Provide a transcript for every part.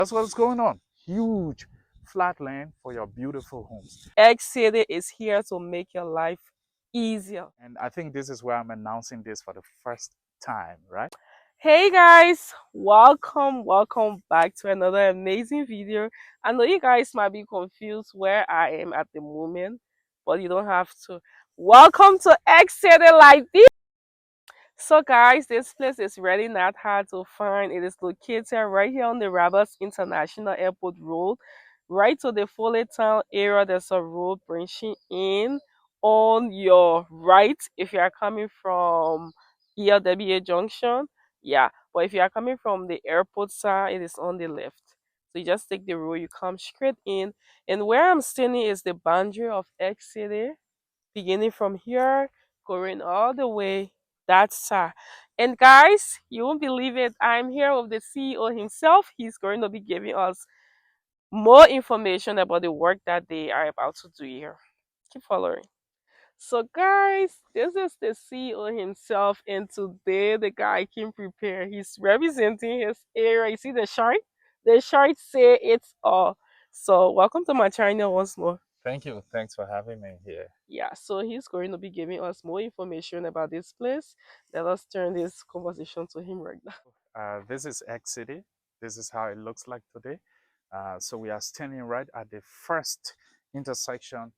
That's what's going on. Huge flat land for your beautiful homes. X City is here to make your life easier. And I think this is where I'm announcing this for the first time, right? Hey guys, welcome back to another amazing video. I know you guys might be confused where I am at the moment, but you don't have to. Welcome to X City like this. So guys, this place is really not hard to find. It is located right here on the Roberts International Airport Road, right to the Foley Town area. There's a road branching in on your right if you are coming from Liberia Junction. Yeah, but if you are coming from the airport side, it is on the left. So you just take the road, you come straight in, and where I'm standing is the boundary of X City, beginning from here, going all the way that side. And guys, you won't believe it. I'm here with the CEO himself. He's going to be giving us more information about the work that they are about to do here. Keep following. So, guys, this is the CEO himself, and today the guy came prepared. He's representing his area. You see the shirt? The shirt say it's all. So, welcome to my channel once more. Thank you. Thanks for having me here. Yeah, so he's going to be giving us more information about this place. Let us turn this conversation to him right now. This is X City. This is how it looks like today. So we are standing right at the first intersection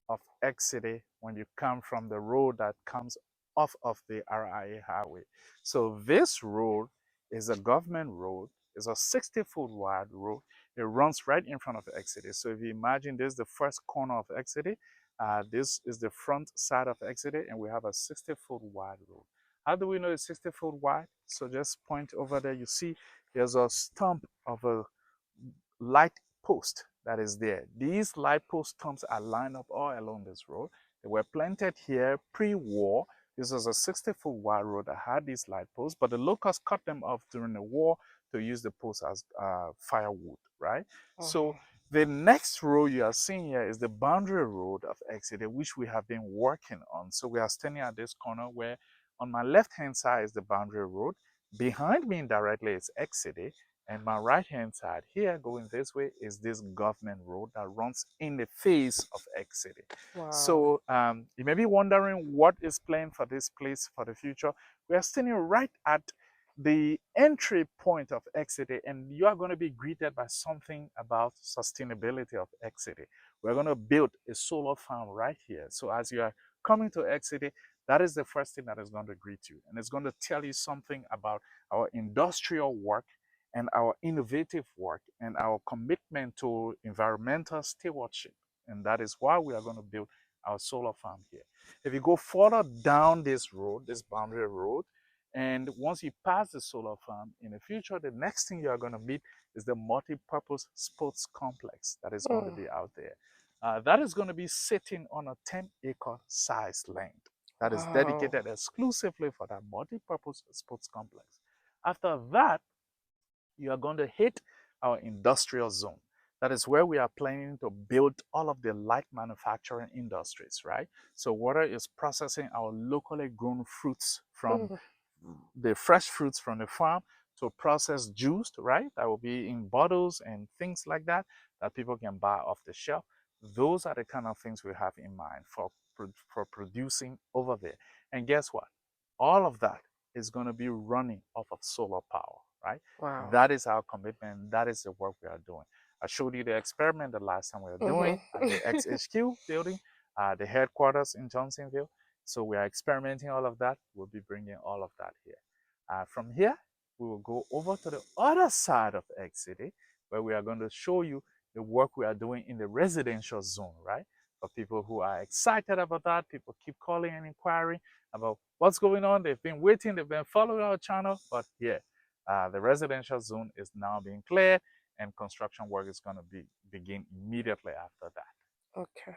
of X City when you come from the road that comes off of the RIA highway. So this road is a government road. It's a 60-foot wide road. It runs right in front of X City. So if you imagine this is the first corner of X City, this is the front side of X City, and we have a 60-foot wide road. How do we know it's 60 foot wide? So just point over there. You see there's a stump of a light post that is there. These light post stumps are lined up all along this road. They were planted here pre-war. This was a 60-foot wide road that had these light posts, but the locusts cut them off during the war to use the posts as firewood, right? So the next road you are seeing here is the boundary road of X City, which we have been working on. So we are standing at this corner where on my left-hand side is the boundary road. Behind me directly is X City. And my right-hand side here, going this way, is this government road that runs in the face of X City. Wow. So you may be wondering what is planned for this place for the future. We are standing right at the entry point of X City, and you are going to be greeted by something about sustainability of X City. We're going to build a solar farm right here. So as you are coming to X City, that is the first thing that is going to greet you. And it's going to tell you something about our industrial work and our innovative work and our commitment to environmental stewardship. And that is why we are going to build our solar farm here. If you go further down this road, this boundary road, and once you pass the solar farm, in the future, the next thing you are going to meet is the multi-purpose sports complex that is going to be out there. That is going to be sitting on a 10-acre size land that is dedicated exclusively for that multi-purpose sports complex. After that, you are going to hit our industrial zone. That is where we are planning to build all of the light manufacturing industries, right? So water is processing our locally grown fruits from the fresh fruits from the farm to process juiced, right? That will be in bottles and things like that that people can buy off the shelf. Those are the kind of things we have in mind for producing over there. And guess what? All of that is going to be running off of solar power, right? Wow. That is our commitment. That is the work we are doing. I showed you the experiment the last time we were doing at the XHQ building, the headquarters in Johnsonville. So we are experimenting all of that. We'll be bringing all of that here. From here, we will go over to the other side of X City, where we are going to show you the work we are doing in the residential zone, right? For people who are excited about that, people keep calling and inquiring about what's going on. They've been waiting, they've been following our channel, but yeah, the residential zone is now being cleared, and construction work is going to begin immediately after that. Okay.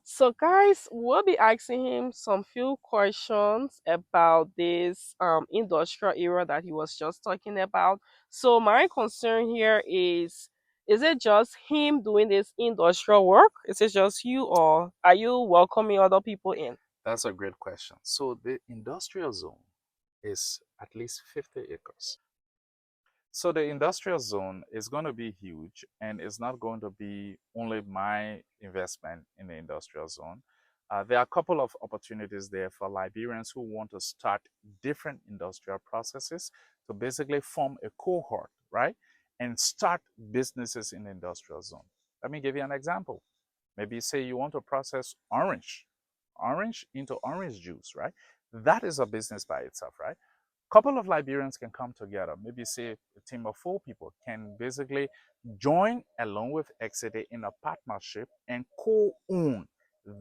So guys, we'll be asking him some few questions about this industrial area that he was just talking about. So my concern here is it just him doing this industrial work? Is it just you, or are you welcoming other people in? That's a great question. So the industrial zone is at least 50 acres. So the industrial zone is going to be huge, and it's not going to be only my investment in the industrial zone. There are a couple of opportunities there for Liberians who want to start different industrial processes to basically form a cohort, right? And start businesses in the industrial zone. Let me give you an example. Maybe say you want to process orange into orange juice, right? That is a business by itself, right? Couple of Liberians can come together, maybe say a team of 4 people can basically join along with XITY in a partnership and co-own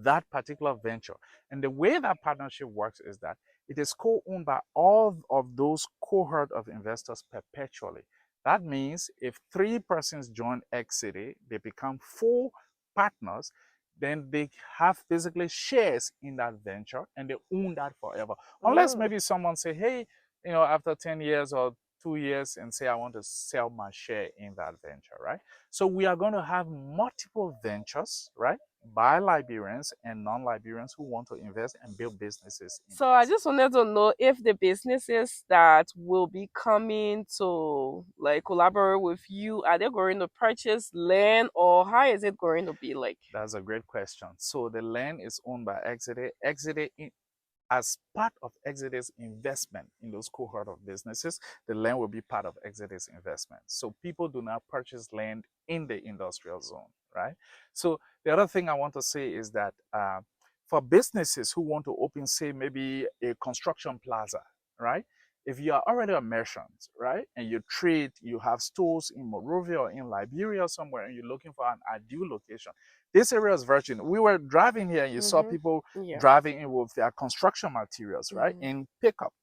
that particular venture. And the way that partnership works is that it is co-owned by all of those cohort of investors perpetually. That means if 3 persons join XITY, they become 4 partners, then they have basically shares in that venture and they own that forever. Unless Mm. maybe someone say, hey, after 10 years or 2 years and say, I want to sell my share in that venture, right? So we are going to have multiple ventures, right? By Liberians and non-Liberians who want to invest and build businesses in So I Exit. just wanted to know if the businesses that will be coming to like collaborate with you, are they going to purchase land or how is it going to be like? That's a great question. So the land is owned by Exit. Exit as part of Exodus investment in those cohort of businesses, the land will be part of Exodus investment. So people do not purchase land in the industrial zone, right? So the other thing I want to say is that for businesses who want to open, say, maybe a construction plaza, right? If you are already a merchant, right, and you trade, you have stores in Monrovia or in Liberia or somewhere, and you're looking for an ideal location, this area is virgin. We were driving here and you saw Mm-hmm. people Yeah. driving in with their construction materials, right? Mm-hmm. In pickup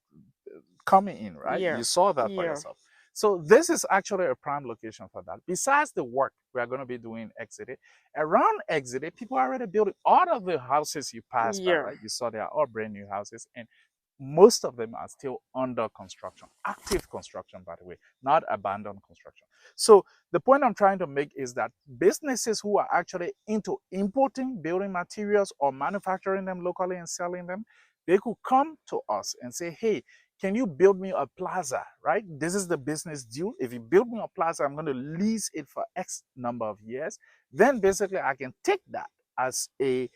coming in, right? Yeah. You saw that for Yeah. yourself. So this is actually a prime location for that. Besides the work we are going to be doing Exit, around Exit, people are already building all of the houses you pass by, Yeah. right? You saw they are all brand new houses, and most of them are still under construction, active construction, by the way, not abandoned construction. So the point I'm trying to make is that businesses who are actually into importing building materials or manufacturing them locally and selling them, they could come to us and say, hey, can you build me a plaza, right? This is the business deal. If you build me a plaza, I'm going to lease it for X number of years. Then basically I can take that as a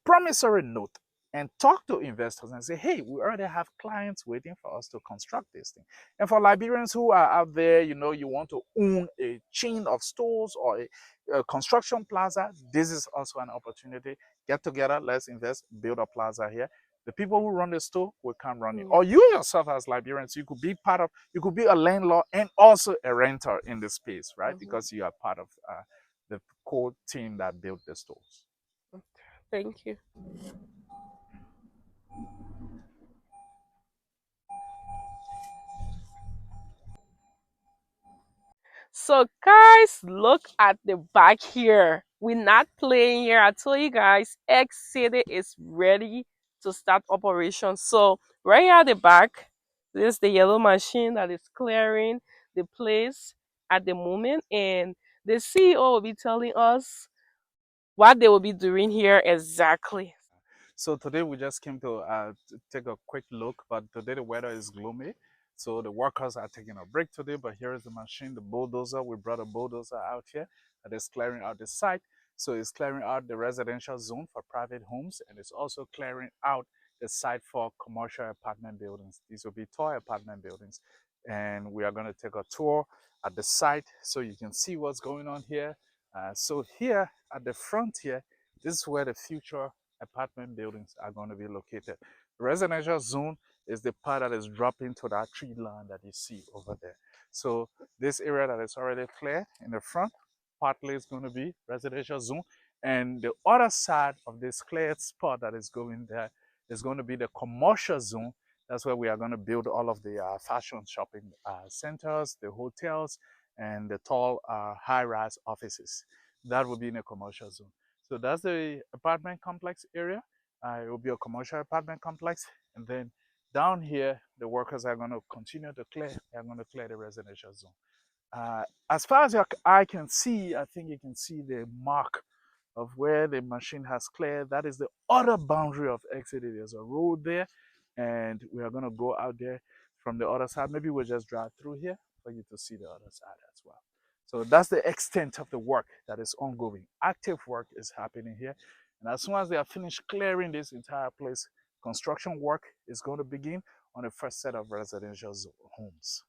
promissory note and talk to investors and say, hey, we already have clients waiting for us to construct this thing. And for Liberians who are out there, you want to own a chain of stores or a construction plaza, this is also an opportunity. Get together, let's invest, build a plaza here. The people who run the store will come run it. Yeah. Or you yourself as Liberians, you could be a landlord and also a renter in the space, right? Mm-hmm. Because you are part of the core team that built the stores. Thank you. So, guys, look at the back here. We're not playing here. I tell you guys, X City is ready to start operations. So, right here at the back, this is the yellow machine that is clearing the place at the moment. And the CEO will be telling us what they will be doing here exactly. So today we just came to take a quick look, but today the weather is gloomy. So the workers are taking a break today, but here is the machine, the bulldozer. We brought a bulldozer out here that is clearing out the site. So it's clearing out the residential zone for private homes, and it's also clearing out the site for commercial apartment buildings. These will be tall apartment buildings. And we are going to take a tour at the site so you can see what's going on here. So here at the front here, this is where the future apartment buildings are going to be located. The residential zone is the part that is dropping to that tree line that you see over there. So this area that is already clear in the front, partly is going to be residential zone. And the other side of this cleared spot that is going there is going to be the commercial zone. That's where we are going to build all of the fashion shopping centers, the hotels, and the tall high-rise offices. That will be in a commercial zone. So that's the apartment complex area. It will be a commercial apartment complex. And then down here, the workers are going to continue to clear. They're going to clear the residential zone. As far as your eye can see, I think you can see the mark of where the machine has cleared. That is the other boundary of exit. There's a road there, and we are going to go out there from the other side. Maybe we'll just drive through here for you to see the other side as well. So that's the extent of the work that is ongoing. Active work is happening here. And as soon as they are finished clearing this entire place, construction work is going to begin on the first set of residential homes.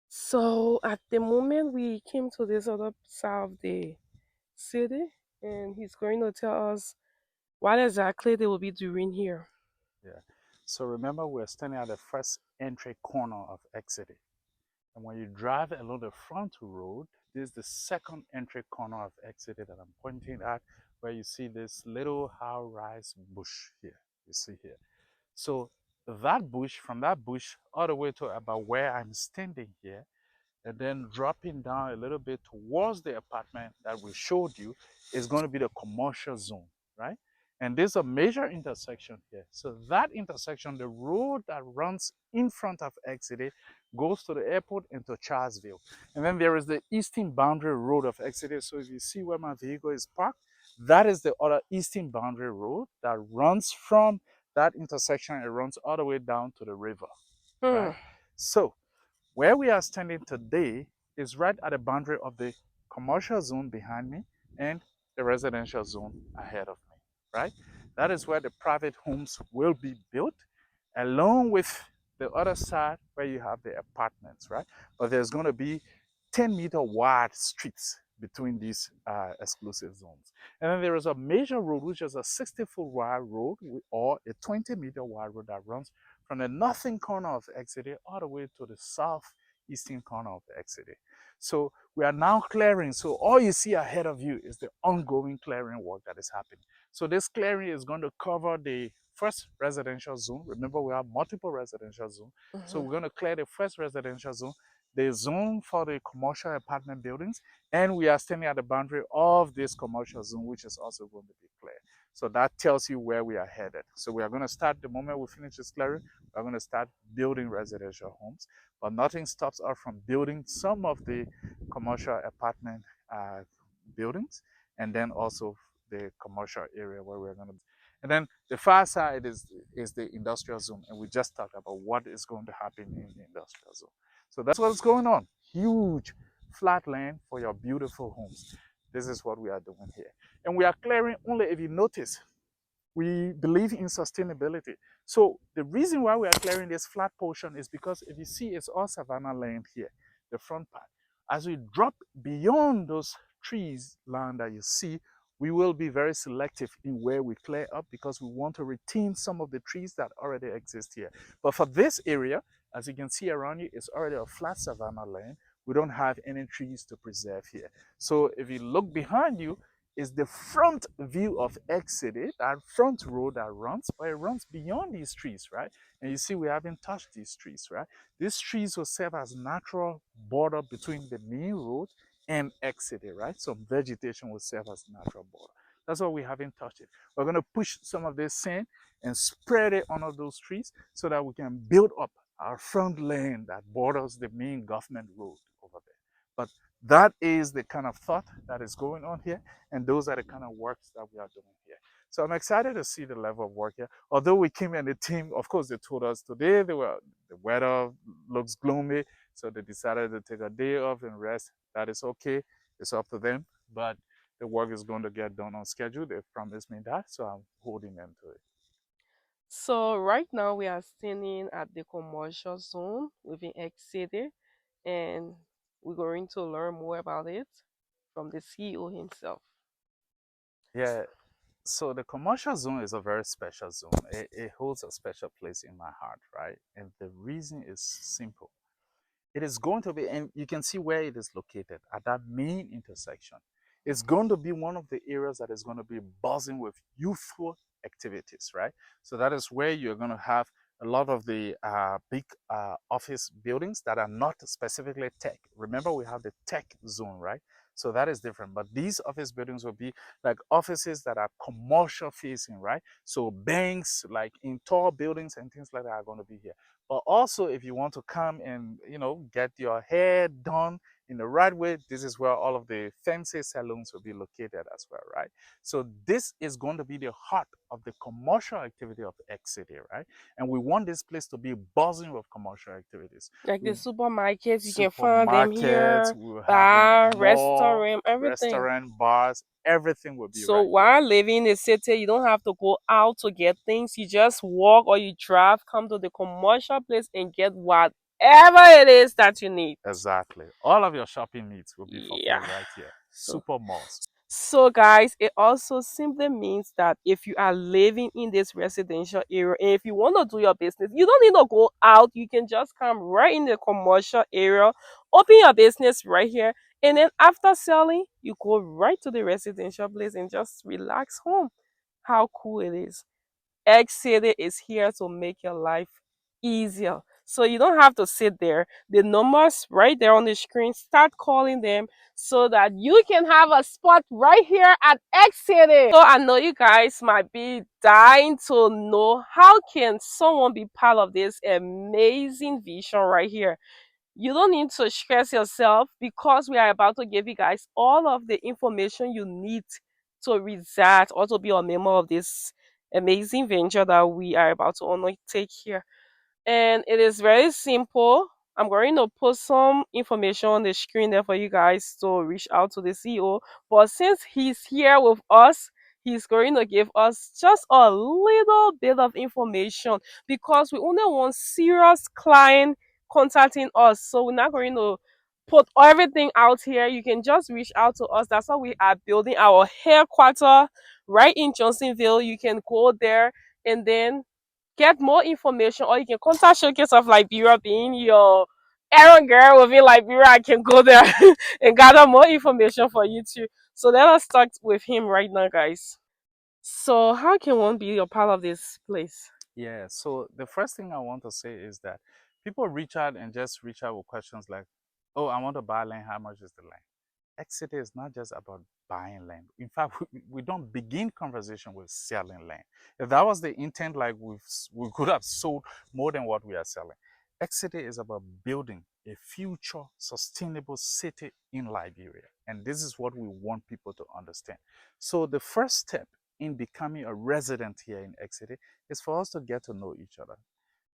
So at the moment we came to this other side of the city, and he's going to tell us what exactly they will be doing here. Yeah. So remember, we're standing at the first entry corner of XITY. And when you drive along the front road, this is the second entry corner of XITY that I'm pointing at, where you see this little high-rise bush here. You see here. So that bush, from that bush all the way to about where I'm standing here, and then dropping down a little bit towards the apartment that we showed you is going to be the commercial zone, right? And there's a major intersection here. So that intersection, the road that runs in front of XITY goes to the airport and to Charlesville. And then there is the eastern boundary road of XITY. So if you see where my vehicle is parked, that is the other eastern boundary road that runs from that intersection. It runs all the way down to the river, Hmm. right? So where we are standing today is right at the boundary of the commercial zone behind me and the residential zone ahead of me, right? That is where the private homes will be built, along with the other side where you have the apartments, right? But there's going to be 10-meter wide streets between these exclusive zones. And then there is a major road, which is a 60-foot wide road or a 20-meter wide road that runs from the northern corner of XITY all the way to the southeastern corner of XITY. So we are now clearing. So all you see ahead of you is the ongoing clearing work that is happening. So this clearing is going to cover the first residential zone. Remember, we have multiple residential zones. So Mhm. we're going to clear the first residential zone, the zone for the commercial apartment buildings, and we are standing at the boundary of this commercial zone, which is also going to be cleared. So that tells you where we are headed. So we are going to start the moment we finish this clearing, we're going to start building residential homes, but nothing stops us from building some of the commercial apartment uh, buildings, and then also the commercial area where we're going to. And then the far side is the industrial zone, and we just talked about what is going to happen in the industrial zone. So that's what's going on. Huge flat land for your beautiful homes. This is what we are doing here. And we are clearing only, if you notice, we believe in sustainability. So the reason why we are clearing this flat portion is because if you see, it's all savanna land here, the front part. As we drop beyond those trees land that you see, we will be very selective in where we clear up because we want to retain some of the trees that already exist here. But for this area, as you can see around you, it's already a flat savanna land. We don't have any trees to preserve here. So if you look behind you, is the front view of XITY, that front road that runs, but it runs beyond these trees, right? And you see we haven't touched these trees, right? These trees will serve as natural border between the main road and XITY, right? Some vegetation will serve as natural border. That's why we haven't touched it. We're going to push some of this sand and spread it under those trees so that we can build up our front lane that borders the main government road over there. But that is the kind of thought that is going on here, and those are the kind of works that we are doing here. So I'm excited to see the level of work here. Although we came in the team, of course, they told us today the weather looks gloomy, so they decided to take a day off and rest. That is okay. It's up to them, but the work is going to get done on schedule. They promised me that, so I'm holding them to it. So right now we are standing at the commercial zone within X City, and we're going to learn more about it from the CEO himself. Yeah. So the commercial zone is a very special zone. It holds a special place in my heart, right? And the reason is simple. It is going to be, and you can see where it is located at that main intersection. It's going to be one of the areas that is going to be buzzing with youthful activities, right? So that is where you're going to have a lot of the big office buildings that are not specifically tech. Remember, we have the tech zone, right? So that is different. But these office buildings will be like offices that are commercial facing, right? So banks, like in tall buildings and things like that, are going to be here. But also, if you want to come and get your hair done In the right way, this is where all of the fancy salons will be located as well, right? So this is going to be the heart of the commercial activity of X City, right? And we want this place to be buzzing with commercial activities. Like the We supermarkets, you can find them supermarkets, here, we will have them bar, mall, restaurant, everything. restaurant, bars, everything will be So right here. while living in the city, you don't have to go out to get things. You just walk or you drive, come to the commercial place and get whatever it is that you need. Exactly. All of your shopping needs will be Yeah. fulfilled right here. So Super malls. So, guys, it also simply means that if you are living in this residential area and if you want to do your business, you don't need to go out. You can just come right in the commercial area, open your business right here, and then after selling, you go right to the residential place and just relax home. How cool it is! X City is here to make your life easier. So you don't have to sit there. The numbers right there on the screen, start calling them so that you can have a spot right here at X City. So I know you guys might be dying to know how can someone be part of this amazing vision right here. You don't need to stress yourself because we are about to give you guys all of the information you need to reside or to be a member of this amazing venture that we are about to undertake here. And it is very simple. I'm going to put some information on the screen there for you guys to reach out to the CEO. But since he's here with us, he's going to give us just a little bit of information because we only want serious client contacting us. So we're not going to put everything out here. You can just reach out to us. That's why we are building our headquarters right in Johnsonville. You can go there and then get more information, or you can contact Showcase of Liberia, being your errand girl within Liberia. I can go there and gather more information for you too. So let us start with him right now, guys. So how can one be a part of this place? Yeah, so the first thing I want to say is that people reach out and just reach out with questions like, oh, I want to buy land. How much is the land? Exit is not just about buying land. In fact, we don't begin conversation with selling land. If that was the intent, like we could have sold more than what we are selling. Exit is about building a future sustainable city in Liberia. And this is what we want people to understand. So the first step in becoming a resident here in Exeter is for us to get to know each other.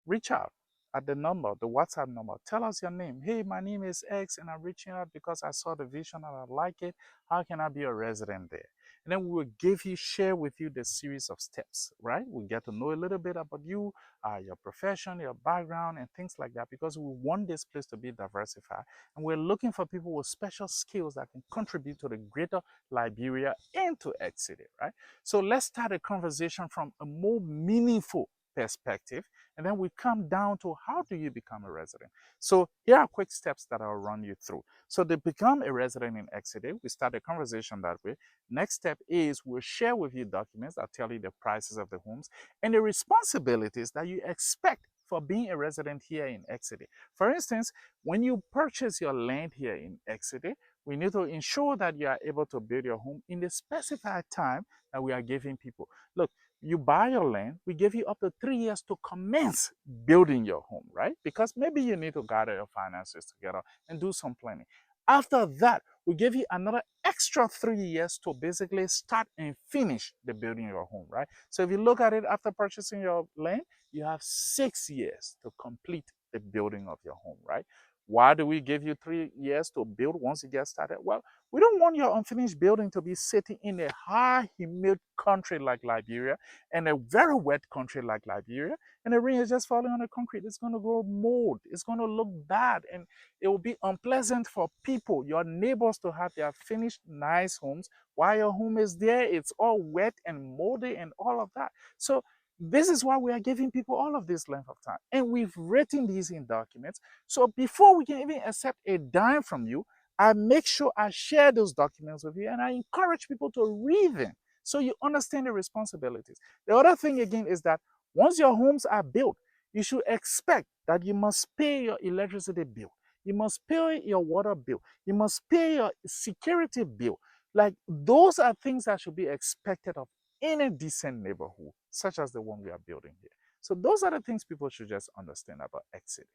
Reach out at the number, the WhatsApp number. Tell us your name. Hey, my name is X, and I'm reaching out because I saw the vision and I like it. How can I be a resident there? And then we will share with you the series of steps, right? We get to know a little bit about you, your profession, your background, and things like that because we want this place to be diversified. And we're looking for people with special skills that can contribute to the greater Liberia and to X City, right? So let's start a conversation from a more meaningful perspective, and then we come down to how do you become a resident. So here are quick steps that I'll run you through. So to become a resident in Exeter, we start a conversation that way. Next step is we'll share with you documents that tell you the prices of the homes and the responsibilities that you expect for being a resident here in Exeter. For instance, when you purchase your land here in Exeter, we need to ensure that you are able to build your home in the specified time that we are giving people. Look, you buy your land, we give you up to 3 years to commence building your home, right? Because maybe you need to gather your finances together and do some planning. After that, we give you another extra 3 years to basically start and finish the building your home, right? So if you look at it after purchasing your land, you have 6 years to complete the building of your home, right? Why do we give you 3 years to build once you get started? Well, we don't want your unfinished building to be sitting in a high, humid country like Liberia and a very wet country like Liberia, and the rain is just falling on the concrete. It's going to grow mold. It's going to look bad, and it will be unpleasant for people, your neighbors, to have their finished, nice homes while your home is there. It's all wet and moldy and all of that. So this is why we are giving people all of this length of time, and we've written these in documents. So before we can even accept a dime from you, I make sure I share those documents with you and I encourage people to read them so you understand the responsibilities. The other thing again is that once your homes are built, you should expect that you must pay your electricity bill, you must pay your water bill, you must pay your security bill. Like those are things that should be expected of any decent neighborhood, such as the one we are building here. So those are the things people should just understand about exit.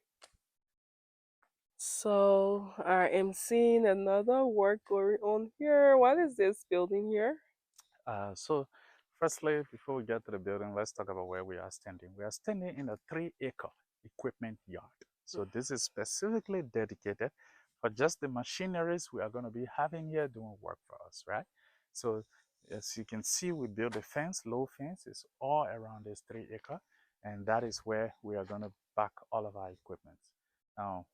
So I am seeing another work going on here. What is this building here? So, firstly, before we get to the building, let's talk about where we are standing. We are standing in a 3-acre equipment yard. So, this is specifically dedicated for just the machineries we are going to be having here doing work for us, right? So, as you can see, we built a fence, low fence, is all around this 3-acre, and that is where we are going to park all of our equipment. Now,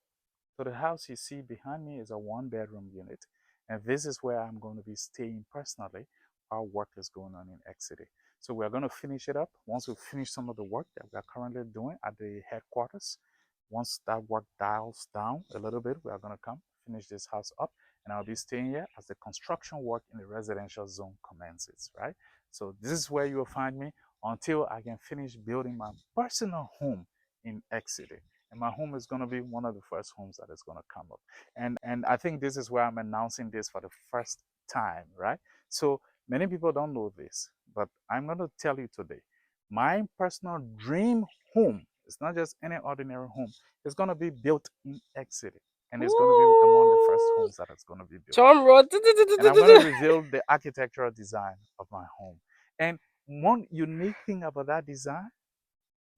so the house you see behind me is a 1-bedroom unit, and this is where I'm going to be staying personally while work is going on in X City. So we're going to finish it up. Once we finish some of the work that we are currently doing at the headquarters, once that work dials down a little bit, we are going to come finish this house up, and I'll be staying here as the construction work in the residential zone commences, right? So this is where you'll find me until I can finish building my personal home in X City, and my home is going to be one of the first homes that is going to come up. And I think this is where I'm announcing this for the first time, right? So many people don't know this, but I'm going to tell you today, my personal dream home, it's not just any ordinary home, it's going to be built in X City, and it's going to be among the first Ooh, homes that is going to be built. drum roll. And I'm going to reveal the architectural design of my home. And one unique thing about that design,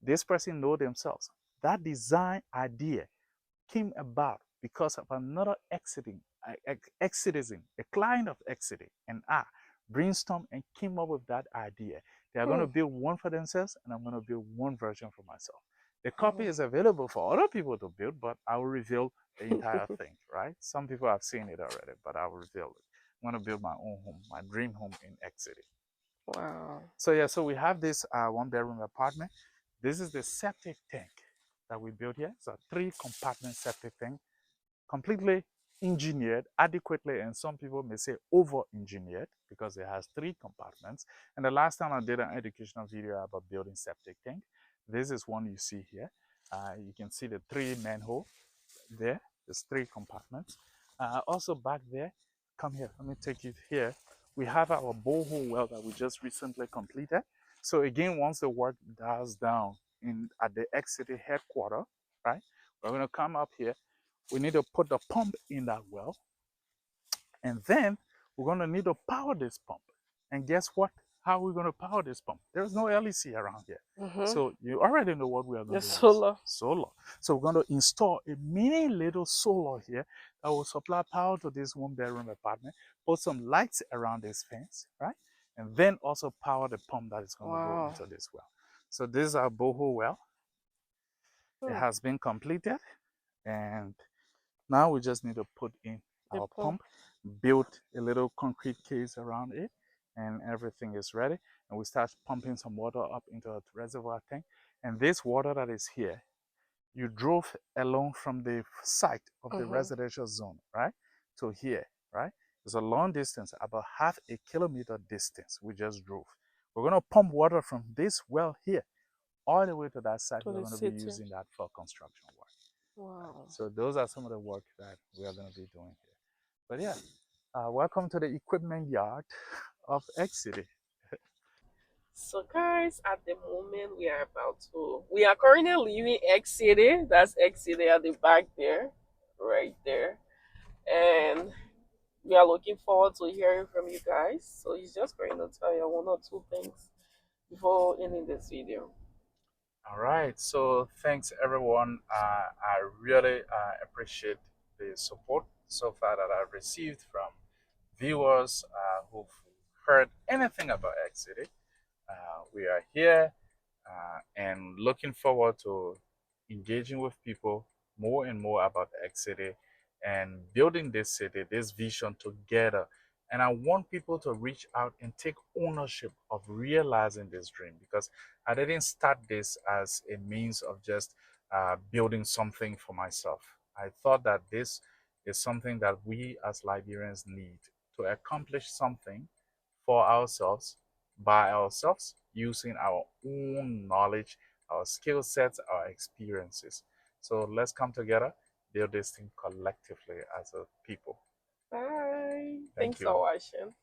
this person know themselves. That design idea came about because of another ex-citizen, a client of X-City, and I brainstormed and came up with that idea. They are going Hmm. to build one for themselves, and I'm going to build one version for myself. The copy Oh. is available for other people to build, but I will reveal the entire thing, right? Some people have seen it already, but I will reveal it. I'm going to build my own home, my dream home in X-City. Wow. So yeah, so we have this 1-bedroom apartment. This is the septic tank that we built here. It's a 3-compartment septic tank, completely engineered adequately, and some people may say over-engineered because it has 3 compartments. And the last time I did an educational video about building septic tank, this is one you see here. You can see the 3 manhole there. There's 3 compartments. Also back there, come here, let me take you here. We have our borehole well that we just recently completed. So again, once the work dies down in at the X City headquarters, right, we're gonna come up here. We need to put the pump in that well, and then we're going to need to power this pump. And guess what? How are we going to power this pump? There's no LEC around here. Mm-hmm. So you already know what we are The going to use. solar. Solar. So we're going to install a mini little solar here that will supply power to this 1-bedroom apartment, put some lights around this fence, right? And then also power the pump that is going to go Wow. into this well. So this is our borehole well. It Hmm. has been completed, and now we just need to put in The our pump. pump, build a little concrete case around it, and everything is ready. And we start pumping some water up into a reservoir tank. And this water that is here, you drove along from the site of the Mm-hmm. residential zone, right, to here, right? It's a long distance, about half a kilometer distance we just drove. We're going to pump water from this well here all the way to that site. To We're the going to be city. using that for construction work. Wow. So those are some of the work that we are going to be doing here. But yeah, welcome to the equipment yard of X City. So guys, at the moment we are currently leaving X City. That's X City at the back there, right there. And we are looking forward to hearing from you guys. So he's just going to tell you one or two things before ending this video. All right, so thanks everyone. I really appreciate the support so far that I've received from viewers who've heard anything about X City. We are here and looking forward to engaging with people more and more about X City and building this city, this vision together. And I want people to reach out and take ownership of realizing this dream, because I didn't start this as a means of just building something for myself. I thought that this is something that we as Liberians need to accomplish something for ourselves, by ourselves, using our own knowledge, our skill sets, our experiences. So let's come together, build this thing collectively as a people. Bye. Thank Thanks you. for watching.